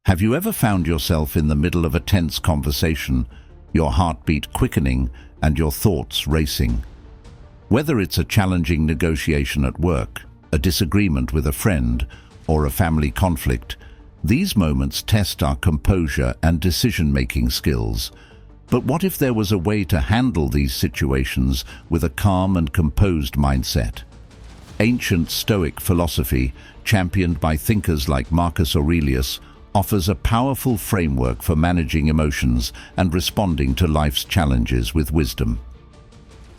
Have you ever found yourself in the middle of a tense conversation, your heartbeat quickening and your thoughts racing? Whether it's a challenging negotiation at work, a disagreement with a friend, or a family conflict, these moments test our composure and decision-making skills. But what if there was a way to handle these situations with a calm and composed mindset? Ancient Stoic philosophy, championed by thinkers like Marcus Aurelius, offers a powerful framework for managing emotions and responding to life's challenges with wisdom.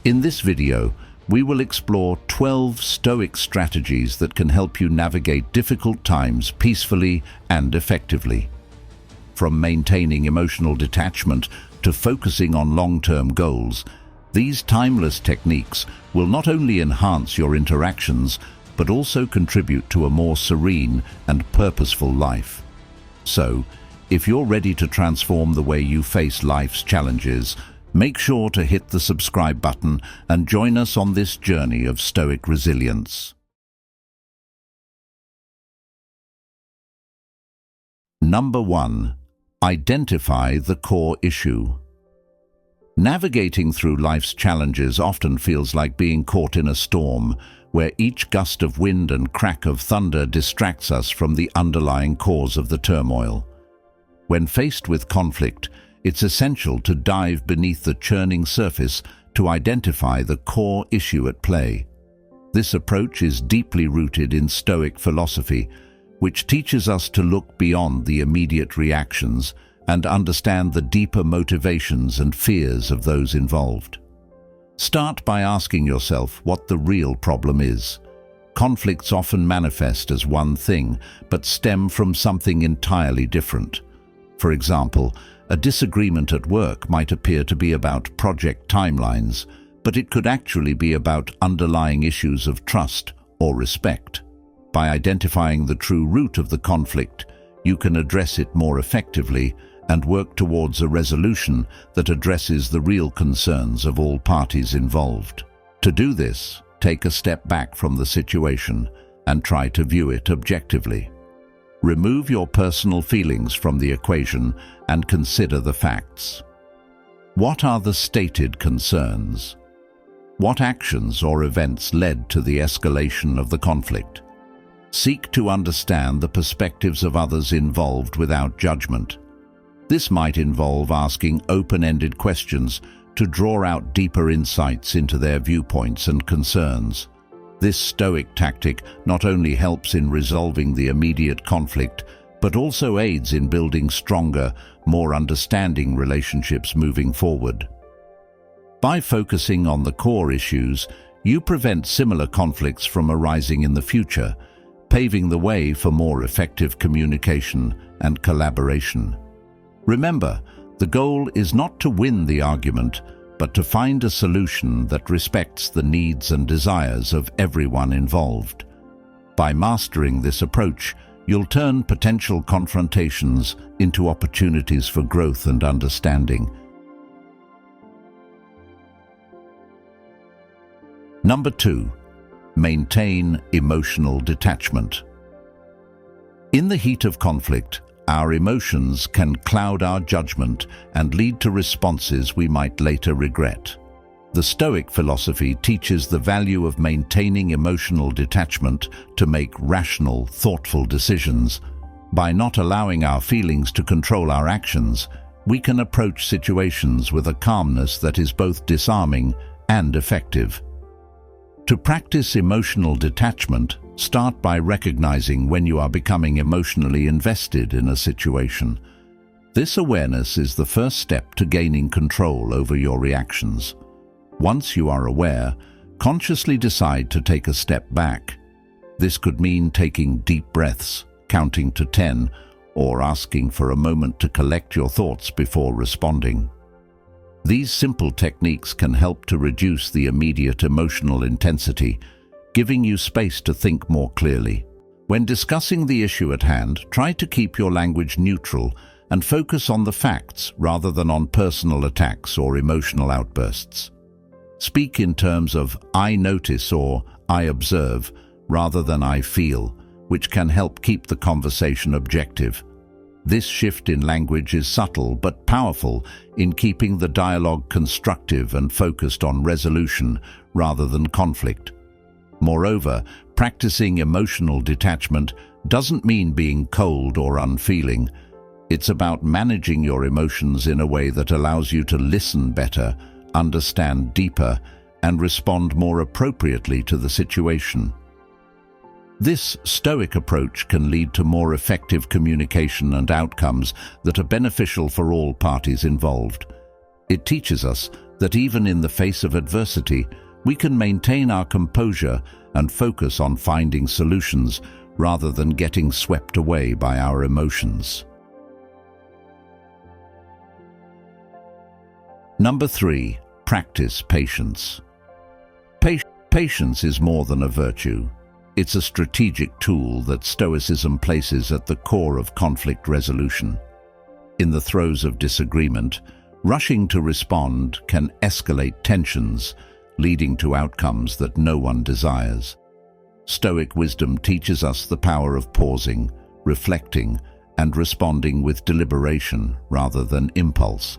In this video, we will explore 12 Stoic strategies that can help you navigate difficult times peacefully and effectively. From maintaining emotional detachment to focusing on long-term goals, these timeless techniques will not only enhance your interactions, but also contribute to a more serene and purposeful life. So, if you're ready to transform the way you face life's challenges, make sure to hit the subscribe button and join us on this journey of Stoic resilience. Number 1. Identify the core issue. Navigating through life's challenges often feels like being caught in a storm, where each gust of wind and crack of thunder distracts us from the underlying cause of the turmoil. When faced with conflict, it's essential to dive beneath the churning surface to identify the core issue at play. This approach is deeply rooted in Stoic philosophy, which teaches us to look beyond the immediate reactions and understand the deeper motivations and fears of those involved. Start by asking yourself what the real problem is. Conflicts often manifest as one thing, but stem from something entirely different. For example, a disagreement at work might appear to be about project timelines, but it could actually be about underlying issues of trust or respect. By identifying the true root of the conflict, you can address it more effectively and work towards a resolution that addresses the real concerns of all parties involved. To do this, take a step back from the situation and try to view it objectively. Remove your personal feelings from the equation and consider the facts. What are the stated concerns? What actions or events led to the escalation of the conflict? Seek to understand the perspectives of others involved without judgment. This might involve asking open-ended questions to draw out deeper insights into their viewpoints and concerns. This Stoic tactic not only helps in resolving the immediate conflict, but also aids in building stronger, more understanding relationships moving forward. By focusing on the core issues, you prevent similar conflicts from arising in the future, paving the way for more effective communication and collaboration. Remember, the goal is not to win the argument, but to find a solution that respects the needs and desires of everyone involved. By mastering this approach, you'll turn potential confrontations into opportunities for growth and understanding. Number 2. Maintain emotional detachment. In the heat of conflict, our emotions can cloud our judgment and lead to responses we might later regret. The Stoic philosophy teaches the value of maintaining emotional detachment to make rational, thoughtful decisions. By not allowing our feelings to control our actions, we can approach situations with a calmness that is both disarming and effective. To practice emotional detachment, start by recognizing when you are becoming emotionally invested in a situation. This awareness is the first step to gaining control over your reactions. Once you are aware, consciously decide to take a step back. This could mean taking deep breaths, counting to 10, or asking for a moment to collect your thoughts before responding. These simple techniques can help to reduce the immediate emotional intensity, giving you space to think more clearly. When discussing the issue at hand, try to keep your language neutral and focus on the facts rather than on personal attacks or emotional outbursts. Speak in terms of "I notice" or "I observe" rather than "I feel," which can help keep the conversation objective. This shift in language is subtle but powerful in keeping the dialogue constructive and focused on resolution rather than conflict. Moreover, practicing emotional detachment doesn't mean being cold or unfeeling. It's about managing your emotions in a way that allows you to listen better, understand deeper, and respond more appropriately to the situation. This Stoic approach can lead to more effective communication and outcomes that are beneficial for all parties involved. It teaches us that even in the face of adversity, we can maintain our composure and focus on finding solutions rather than getting swept away by our emotions. Number 3. Practice patience. Patience is more than a virtue. It's a strategic tool that Stoicism places at the core of conflict resolution. In the throes of disagreement, rushing to respond can escalate tensions, leading to outcomes that no one desires. Stoic wisdom teaches us the power of pausing, reflecting, and responding with deliberation rather than impulse.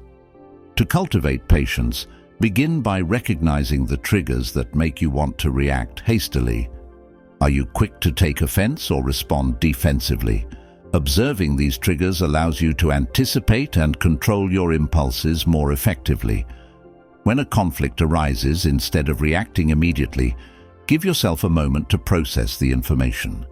To cultivate patience, begin by recognizing the triggers that make you want to react hastily. Are you quick to take offense or respond defensively? Observing these triggers allows you to anticipate and control your impulses more effectively. When a conflict arises, instead of reacting immediately, give yourself a moment to process the information.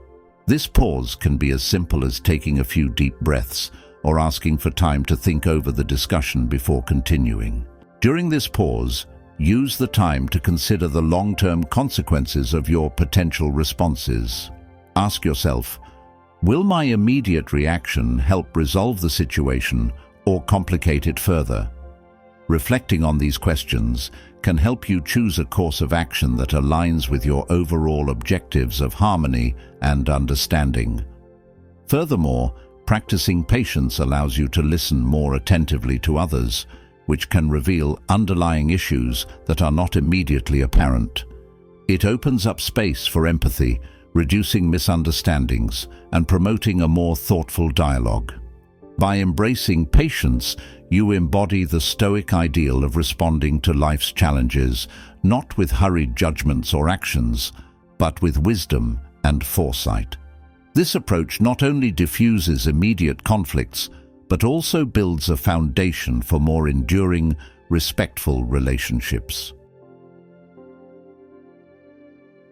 This pause can be as simple as taking a few deep breaths or asking for time to think over the discussion before continuing. During this pause, use the time to consider the long-term consequences of your potential responses. Ask yourself, will my immediate reaction help resolve the situation or complicate it further? Reflecting on these questions can help you choose a course of action that aligns with your overall objectives of harmony and understanding. Furthermore, practicing patience allows you to listen more attentively to others, which can reveal underlying issues that are not immediately apparent. It opens up space for empathy, reducing misunderstandings and promoting a more thoughtful dialogue. By embracing patience, you embody the Stoic ideal of responding to life's challenges, not with hurried judgments or actions, but with wisdom and foresight. This approach not only diffuses immediate conflicts, but also builds a foundation for more enduring, respectful relationships.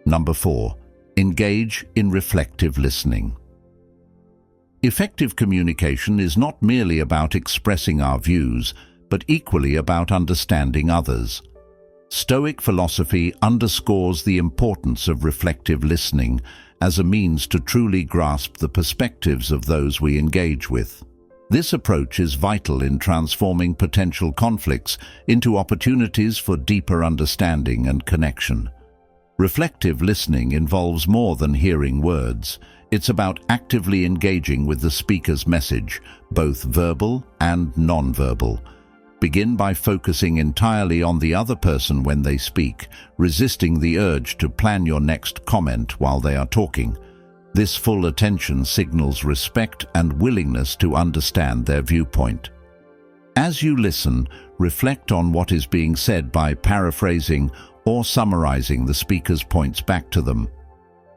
Number 4. Engage in reflective listening. Effective communication is not merely about expressing our views, but equally about understanding others. Stoic philosophy underscores the importance of reflective listening as a means to truly grasp the perspectives of those we engage with. This approach is vital in transforming potential conflicts into opportunities for deeper understanding and connection. Reflective listening involves more than hearing words. It's about actively engaging with the speaker's message, both verbal and non-verbal. Begin by focusing entirely on the other person when they speak, resisting the urge to plan your next comment while they are talking. This full attention signals respect and willingness to understand their viewpoint. As you listen, reflect on what is being said by paraphrasing or summarizing the speaker's points back to them.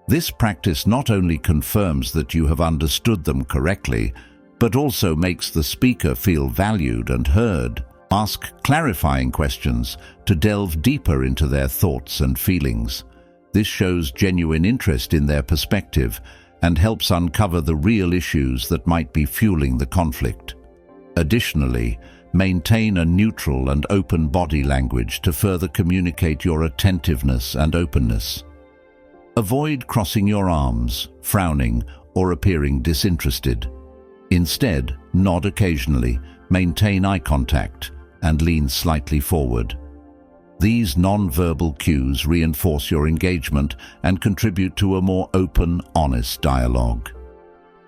This practice not only confirms that you have understood them correctly, but also makes the speaker feel valued and heard. Ask clarifying questions to delve deeper into their thoughts and feelings. This shows genuine interest in their perspective and helps uncover the real issues that might be fueling the conflict. Additionally, maintain a neutral and open body language to further communicate your attentiveness and openness. Avoid crossing your arms, frowning, or appearing disinterested. Instead, nod occasionally, maintain eye contact, and lean slightly forward. These non-verbal cues reinforce your engagement and contribute to a more open, honest dialogue.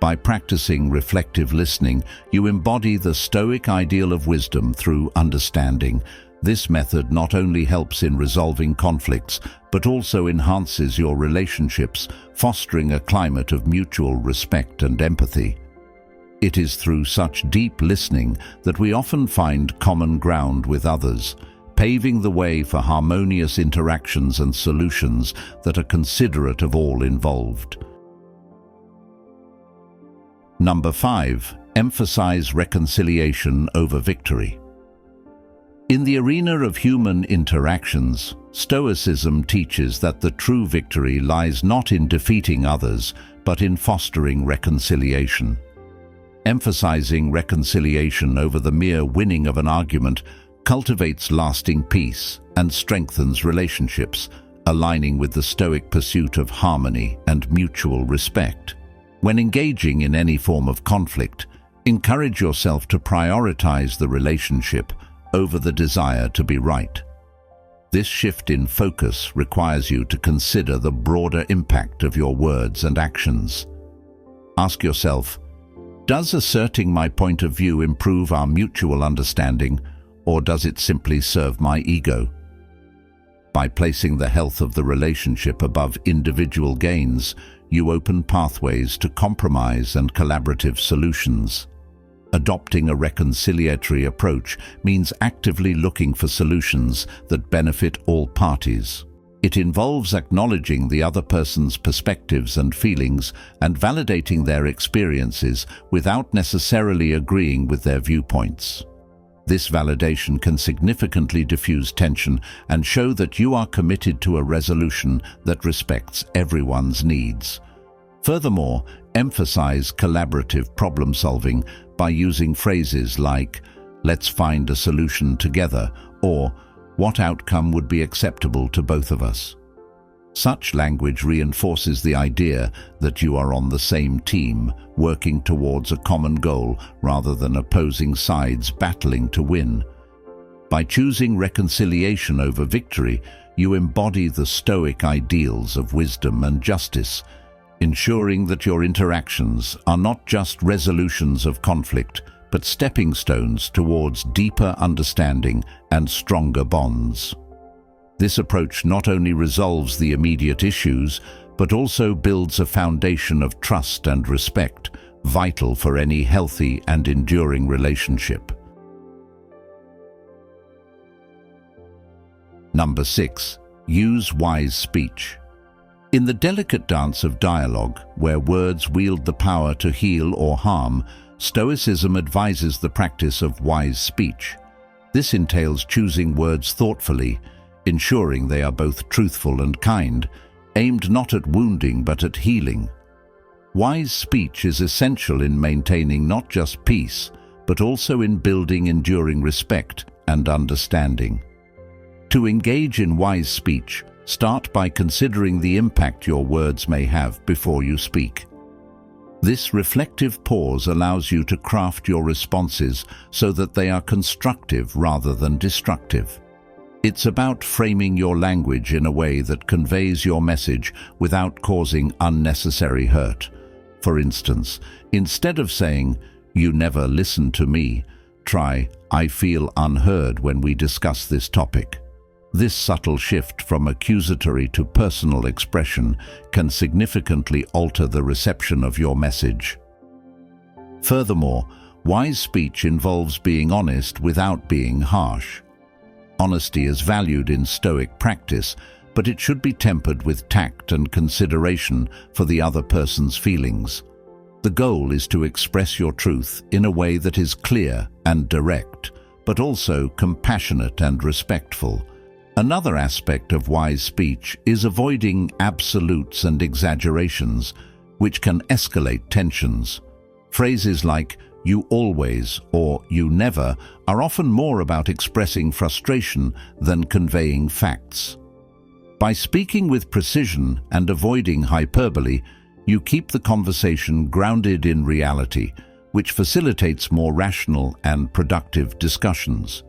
By practicing reflective listening, you embody the Stoic ideal of wisdom through understanding. This method not only helps in resolving conflicts, but also enhances your relationships, fostering a climate of mutual respect and empathy. It is through such deep listening that we often find common ground with others, paving the way for harmonious interactions and solutions that are considerate of all involved. Number 5. Emphasize reconciliation over victory. In the arena of human interactions, Stoicism teaches that the true victory lies not in defeating others, but in fostering reconciliation. Emphasizing reconciliation over the mere winning of an argument cultivates lasting peace and strengthens relationships, aligning with the Stoic pursuit of harmony and mutual respect. When engaging in any form of conflict, encourage yourself to prioritize the relationship over the desire to be right. This shift in focus requires you to consider the broader impact of your words and actions. Ask yourself, does asserting my point of view improve our mutual understanding, or does it simply serve my ego? By placing the health of the relationship above individual gains, you open pathways to compromise and collaborative solutions. Adopting a reconciliatory approach means actively looking for solutions that benefit all parties. It involves acknowledging the other person's perspectives and feelings and validating their experiences without necessarily agreeing with their viewpoints. This validation can significantly diffuse tension and show that you are committed to a resolution that respects everyone's needs. Furthermore, emphasize collaborative problem-solving by using phrases like, "Let's find a solution together," or "What outcome would be acceptable to both of us?" Such language reinforces the idea that you are on the same team, working towards a common goal rather than opposing sides battling to win. By choosing reconciliation over victory, you embody the Stoic ideals of wisdom and justice, ensuring that your interactions are not just resolutions of conflict, but stepping stones towards deeper understanding and stronger bonds. This approach not only resolves the immediate issues, but also builds a foundation of trust and respect, vital for any healthy and enduring relationship. Number 6. Use wise speech. In the delicate dance of dialogue, where words wield the power to heal or harm, Stoicism advises the practice of wise speech. This entails choosing words thoughtfully, ensuring they are both truthful and kind, aimed not at wounding but at healing. Wise speech is essential in maintaining not just peace, but also in building enduring respect and understanding. To engage in wise speech, start by considering the impact your words may have before you speak. This reflective pause allows you to craft your responses so that they are constructive rather than destructive. It's about framing your language in a way that conveys your message without causing unnecessary hurt. For instance, instead of saying, "You never listen to me," try, "I feel unheard when we discuss this topic." This subtle shift from accusatory to personal expression can significantly alter the reception of your message. Furthermore, wise speech involves being honest without being harsh. Honesty is valued in Stoic practice, but it should be tempered with tact and consideration for the other person's feelings. The goal is to express your truth in a way that is clear and direct, but also compassionate and respectful. Another aspect of wise speech is avoiding absolutes and exaggerations, which can escalate tensions. Phrases like "you always" or "you never" are often more about expressing frustration than conveying facts. By speaking with precision and avoiding hyperbole, you keep the conversation grounded in reality, which facilitates more rational and productive discussions.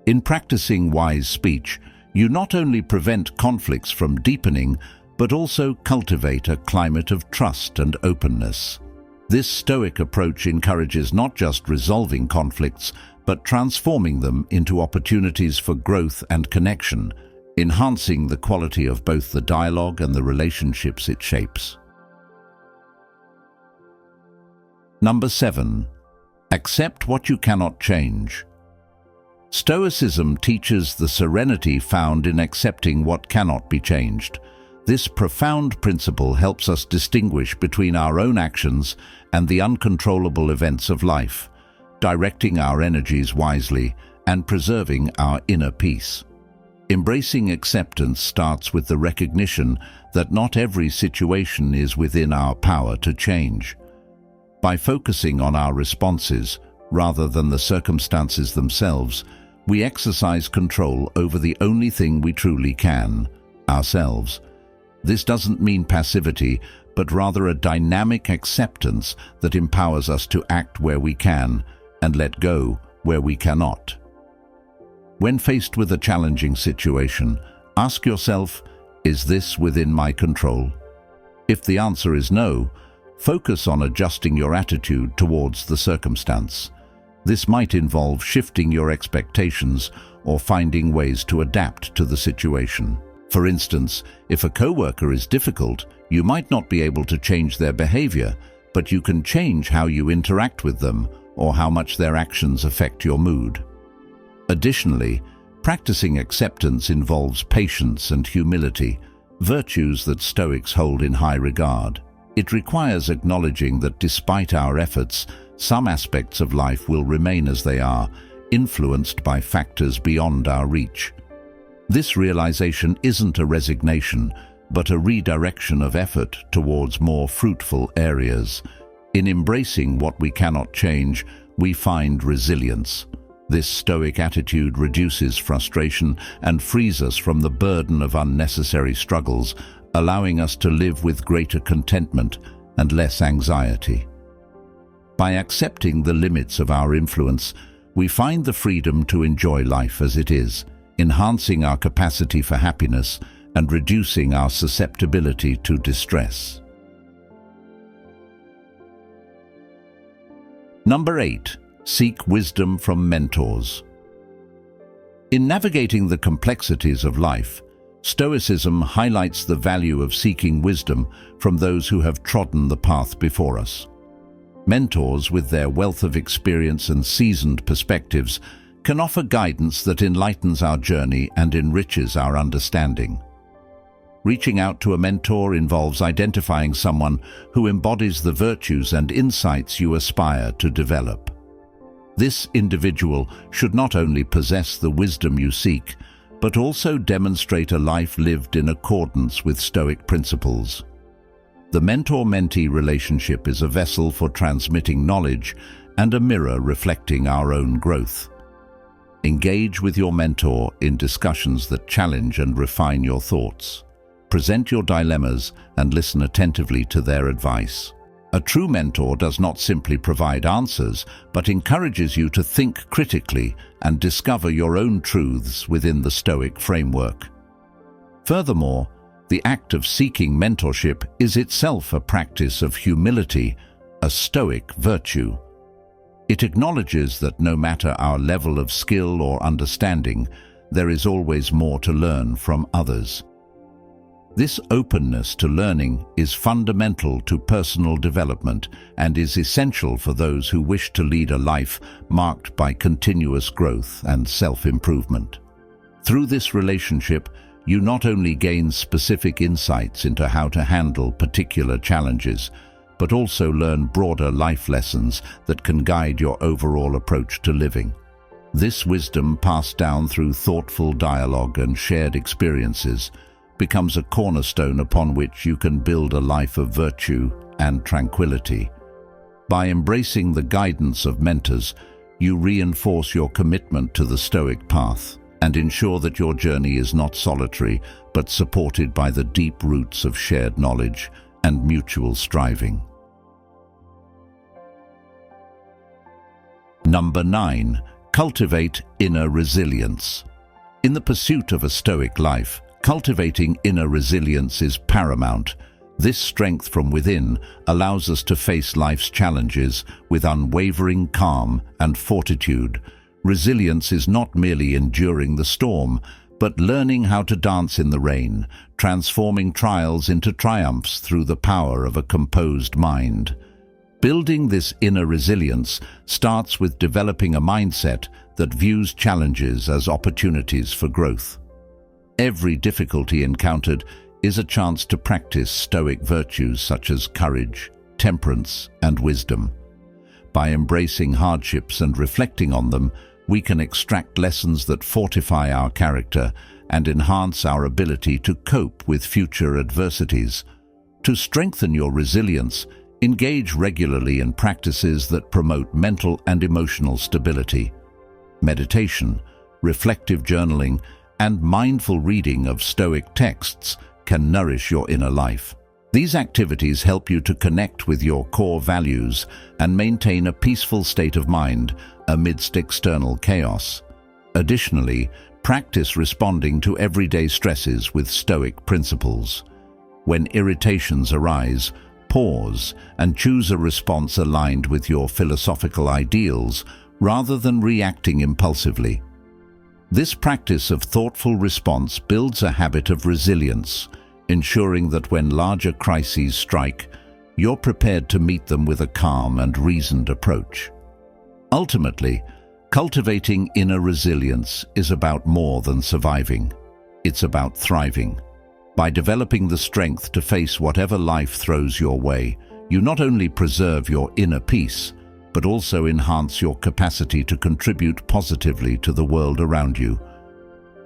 In practicing wise speech, you not only prevent conflicts from deepening, but also cultivate a climate of trust and openness. This Stoic approach encourages not just resolving conflicts, but transforming them into opportunities for growth and connection, enhancing the quality of both the dialogue and the relationships it shapes. Number 7. Accept what you cannot change. Stoicism teaches the serenity found in accepting what cannot be changed. This profound principle helps us distinguish between our own actions and the uncontrollable events of life, directing our energies wisely and preserving our inner peace. Embracing acceptance starts with the recognition that not every situation is within our power to change. By focusing on our responses rather than the circumstances themselves, we exercise control over the only thing we truly can, ourselves. This doesn't mean passivity, but rather a dynamic acceptance that empowers us to act where we can and let go where we cannot. When faced with a challenging situation, ask yourself, is this within my control? If the answer is no, focus on adjusting your attitude towards the circumstance. This might involve shifting your expectations or finding ways to adapt to the situation. For instance, if a coworker is difficult, you might not be able to change their behavior, but you can change how you interact with them or how much their actions affect your mood. Additionally, practicing acceptance involves patience and humility, virtues that Stoics hold in high regard. It requires acknowledging that despite our efforts, some aspects of life will remain as they are, influenced by factors beyond our reach. This realization isn't a resignation, but a redirection of effort towards more fruitful areas. In embracing what we cannot change, we find resilience. This Stoic attitude reduces frustration and frees us from the burden of unnecessary struggles, allowing us to live with greater contentment and less anxiety. By accepting the limits of our influence, we find the freedom to enjoy life as it is, enhancing our capacity for happiness and reducing our susceptibility to distress. Number 8. Seek wisdom from mentors. In navigating the complexities of life, Stoicism highlights the value of seeking wisdom from those who have trodden the path before us. Mentors, with their wealth of experience and seasoned perspectives, can offer guidance that enlightens our journey and enriches our understanding. Reaching out to a mentor involves identifying someone who embodies the virtues and insights you aspire to develop. This individual should not only possess the wisdom you seek, but also demonstrate a life lived in accordance with Stoic principles. The mentor-mentee relationship is a vessel for transmitting knowledge and a mirror reflecting our own growth. Engage with your mentor in discussions that challenge and refine your thoughts. Present your dilemmas and listen attentively to their advice. A true mentor does not simply provide answers, but encourages you to think critically and discover your own truths within the Stoic framework. Furthermore, the act of seeking mentorship is itself a practice of humility, a Stoic virtue. It acknowledges that no matter our level of skill or understanding, there is always more to learn from others. This openness to learning is fundamental to personal development and is essential for those who wish to lead a life marked by continuous growth and self-improvement. Through this relationship, you not only gain specific insights into how to handle particular challenges, but also learn broader life lessons that can guide your overall approach to living. This wisdom, passed down through thoughtful dialogue and shared experiences, becomes a cornerstone upon which you can build a life of virtue and tranquility. By embracing the guidance of mentors, you reinforce your commitment to the Stoic path and ensure that your journey is not solitary, but supported by the deep roots of shared knowledge and mutual striving. Number 9. Cultivate inner resilience. In the pursuit of a Stoic life, cultivating inner resilience is paramount. This strength from within allows us to face life's challenges with unwavering calm and fortitude. Resilience is not merely enduring the storm, but learning how to dance in the rain, transforming trials into triumphs through the power of a composed mind. Building this inner resilience starts with developing a mindset that views challenges as opportunities for growth. Every difficulty encountered is a chance to practice Stoic virtues such as courage, temperance, and wisdom. By embracing hardships and reflecting on them, we can extract lessons that fortify our character and enhance our ability to cope with future adversities. To strengthen your resilience, engage regularly in practices that promote mental and emotional stability. Meditation, reflective journaling, and mindful reading of Stoic texts can nourish your inner life. These activities help you to connect with your core values and maintain a peaceful state of mind amidst external chaos. Additionally, practice responding to everyday stresses with Stoic principles. When irritations arise, pause and choose a response aligned with your philosophical ideals rather than reacting impulsively. This practice of thoughtful response builds a habit of resilience, ensuring that when larger crises strike, you're prepared to meet them with a calm and reasoned approach. Ultimately, cultivating inner resilience is about more than surviving. It's about thriving. By developing the strength to face whatever life throws your way, you not only preserve your inner peace, but also enhance your capacity to contribute positively to the world around you.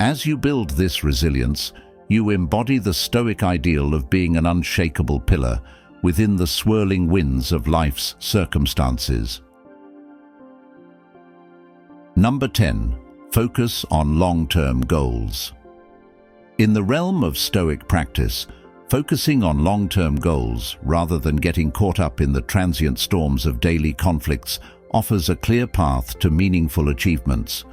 As you build this resilience, you embody the Stoic ideal of being an unshakable pillar within the swirling winds of life's circumstances. Number 10. Focus on long-term goals. In the realm of Stoic practice, focusing on long-term goals rather than getting caught up in the transient storms of daily conflicts offers a clear path to meaningful achievements.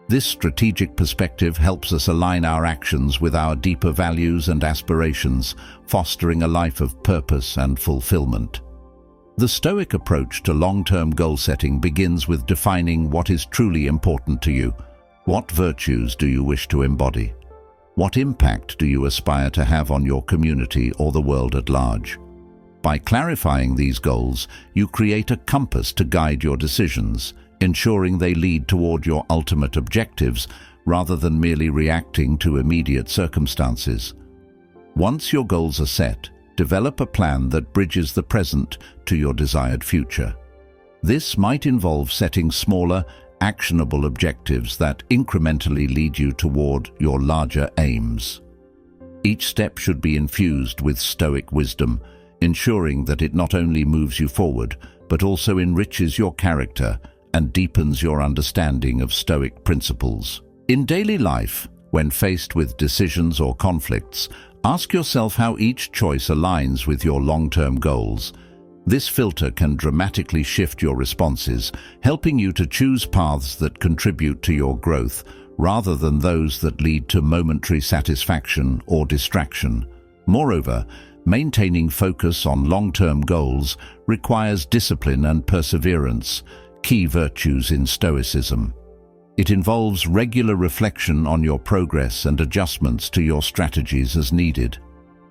This strategic perspective helps us align our actions with our deeper values and aspirations, fostering a life of purpose and fulfillment. The Stoic approach to long-term goal setting begins with defining what is truly important to you. What virtues do you wish to embody? What impact do you aspire to have on your community or the world at large? By clarifying these goals, you create a compass to guide your decisions, ensuring they lead toward your ultimate objectives rather than merely reacting to immediate circumstances. Once your goals are set, develop a plan that bridges the present to your desired future. This might involve setting smaller, actionable objectives that incrementally lead you toward your larger aims. Each step should be infused with Stoic wisdom, ensuring that it not only moves you forward, but also enriches your character and deepens your understanding of Stoic principles. In daily life, when faced with decisions or conflicts, ask yourself how each choice aligns with your long-term goals. This filter can dramatically shift your responses, helping you to choose paths that contribute to your growth rather than those that lead to momentary satisfaction or distraction. Moreover, maintaining focus on long-term goals requires discipline and perseverance, key virtues in Stoicism. It involves regular reflection on your progress and adjustments to your strategies as needed.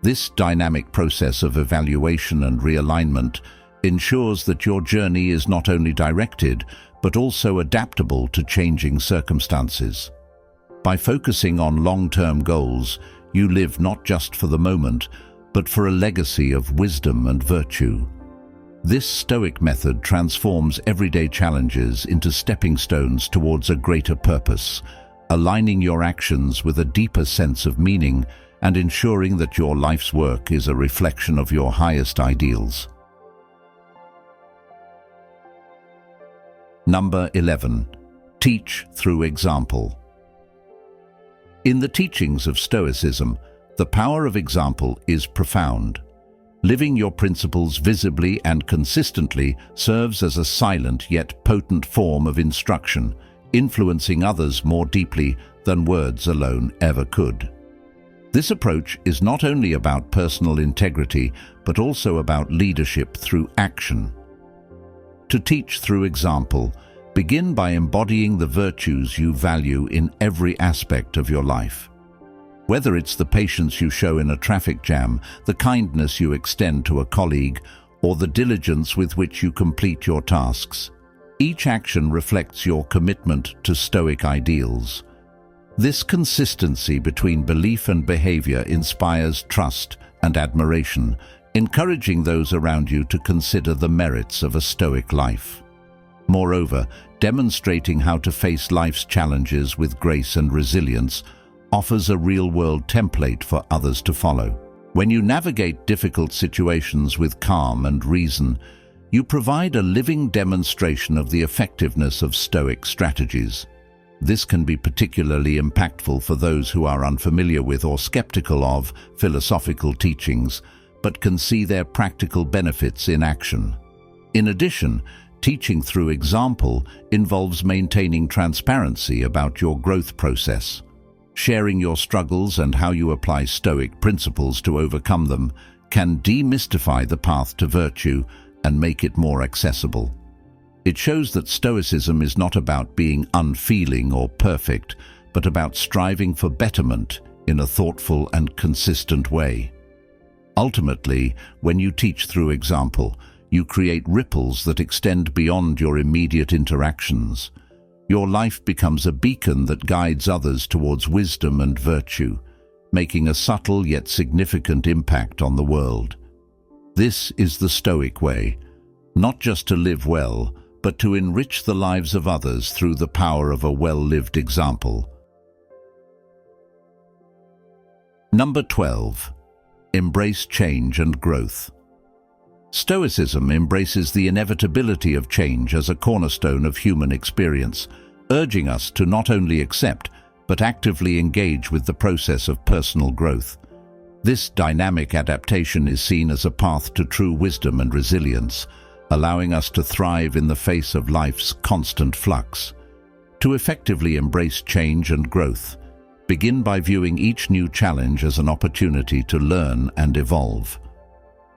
This dynamic process of evaluation and realignment ensures that your journey is not only directed, but also adaptable to changing circumstances. By focusing on long-term goals, you live not just for the moment, but for a legacy of wisdom and virtue. This Stoic method transforms everyday challenges into stepping stones towards a greater purpose, aligning your actions with a deeper sense of meaning and ensuring that your life's work is a reflection of your highest ideals. Number 11. Teach through example. In the teachings of Stoicism, the power of example is profound. Living your principles visibly and consistently serves as a silent yet potent form of instruction, influencing others more deeply than words alone ever could. This approach is not only about personal integrity, but also about leadership through action. To teach through example, begin by embodying the virtues you value in every aspect of your life. Whether it's the patience you show in a traffic jam, the kindness you extend to a colleague, or the diligence with which you complete your tasks. Each action reflects your commitment to Stoic ideals. This consistency between belief and behavior inspires trust and admiration, encouraging those around you to consider the merits of a Stoic life. Moreover, demonstrating how to face life's challenges with grace and resilience offers a real-world template for others to follow. When you navigate difficult situations with calm and reason, you provide a living demonstration of the effectiveness of Stoic strategies. This can be particularly impactful for those who are unfamiliar with or skeptical of philosophical teachings, but can see their practical benefits in action. In addition, teaching through example involves maintaining transparency about your growth process. Sharing your struggles and how you apply Stoic principles to overcome them can demystify the path to virtue and make it more accessible. It shows that Stoicism is not about being unfeeling or perfect, but about striving for betterment in a thoughtful and consistent way. Ultimately, when you teach through example, you create ripples that extend beyond your immediate interactions. Your life becomes a beacon that guides others towards wisdom and virtue, making a subtle yet significant impact on the world. This is the Stoic way, not just to live well, but to enrich the lives of others through the power of a well-lived example. Number 12. Embrace change and growth. Stoicism embraces the inevitability of change as a cornerstone of human experience, urging us to not only accept, but actively engage with the process of personal growth. This dynamic adaptation is seen as a path to true wisdom and resilience, allowing us to thrive in the face of life's constant flux. To effectively embrace change and growth, begin by viewing each new challenge as an opportunity to learn and evolve.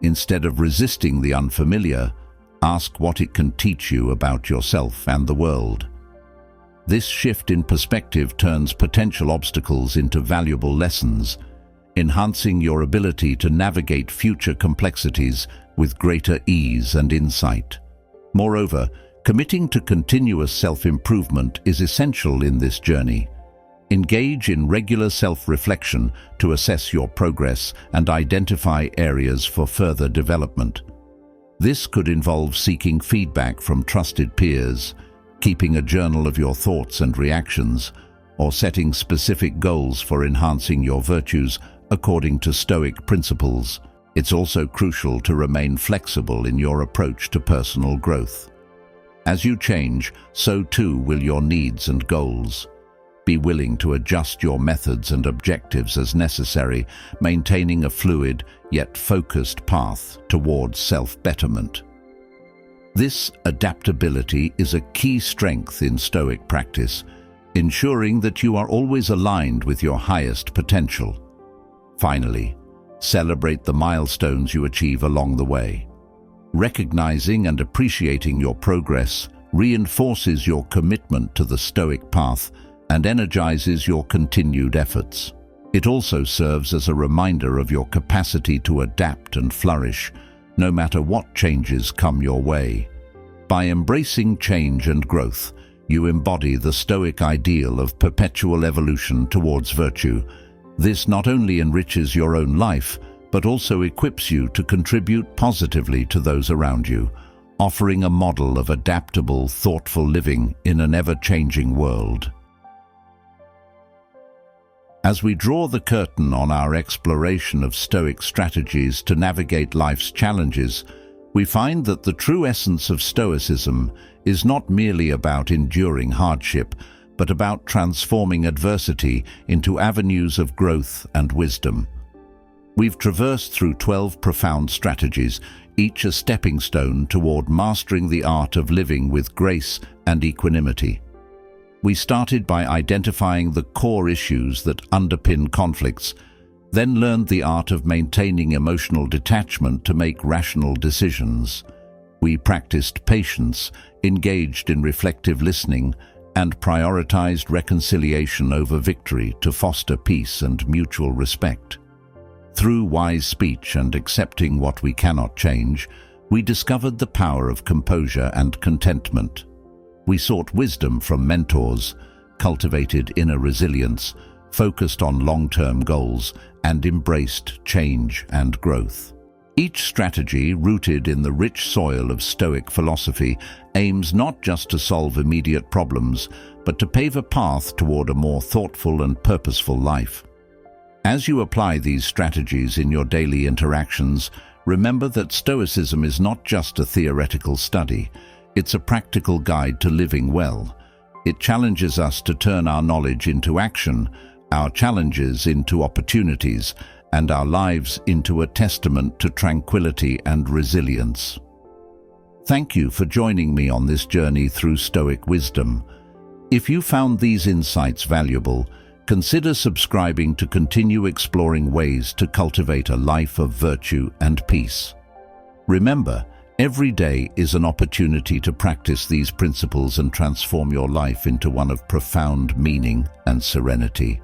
Instead of resisting the unfamiliar, ask what it can teach you about yourself and the world. This shift in perspective turns potential obstacles into valuable lessons, enhancing your ability to navigate future complexities with greater ease and insight. Moreover, committing to continuous self-improvement is essential in this journey. Engage in regular self-reflection to assess your progress and identify areas for further development. This could involve seeking feedback from trusted peers, keeping a journal of your thoughts and reactions, or setting specific goals for enhancing your virtues according to Stoic principles. It's also crucial to remain flexible in your approach to personal growth. As you change, so too will your needs and goals. Be willing to adjust your methods and objectives as necessary, maintaining a fluid yet focused path towards self-betterment. This adaptability is a key strength in Stoic practice, ensuring that you are always aligned with your highest potential. Finally, celebrate the milestones you achieve along the way. Recognizing and appreciating your progress reinforces your commitment to the Stoic path and energizes your continued efforts. It also serves as a reminder of your capacity to adapt and flourish, no matter what changes come your way. By embracing change and growth, you embody the Stoic ideal of perpetual evolution towards virtue. This not only enriches your own life, but also equips you to contribute positively to those around you, offering a model of adaptable, thoughtful living in an ever-changing world. As we draw the curtain on our exploration of Stoic strategies to navigate life's challenges, we find that the true essence of Stoicism is not merely about enduring hardship, but about transforming adversity into avenues of growth and wisdom. We've traversed through 12 profound strategies, each a stepping stone toward mastering the art of living with grace and equanimity. We started by identifying the core issues that underpin conflicts, then learned the art of maintaining emotional detachment to make rational decisions. We practiced patience, engaged in reflective listening, and prioritized reconciliation over victory to foster peace and mutual respect. Through wise speech and accepting what we cannot change, We discovered the power of composure and contentment. We sought wisdom from mentors, cultivated inner resilience, focused on long-term goals, and embraced change and growth. Each strategy, rooted in the rich soil of Stoic philosophy, aims not just to solve immediate problems, but to pave a path toward a more thoughtful and purposeful life. As you apply these strategies in your daily interactions, remember that Stoicism is not just a theoretical study. It's a practical guide to living well. It challenges us to turn our knowledge into action, our challenges into opportunities, and our lives into a testament to tranquility and resilience. Thank you for joining me on this journey through Stoic wisdom. If you found these insights valuable, consider subscribing to continue exploring ways to cultivate a life of virtue and peace. Remember, every day is an opportunity to practice these principles and transform your life into one of profound meaning and serenity.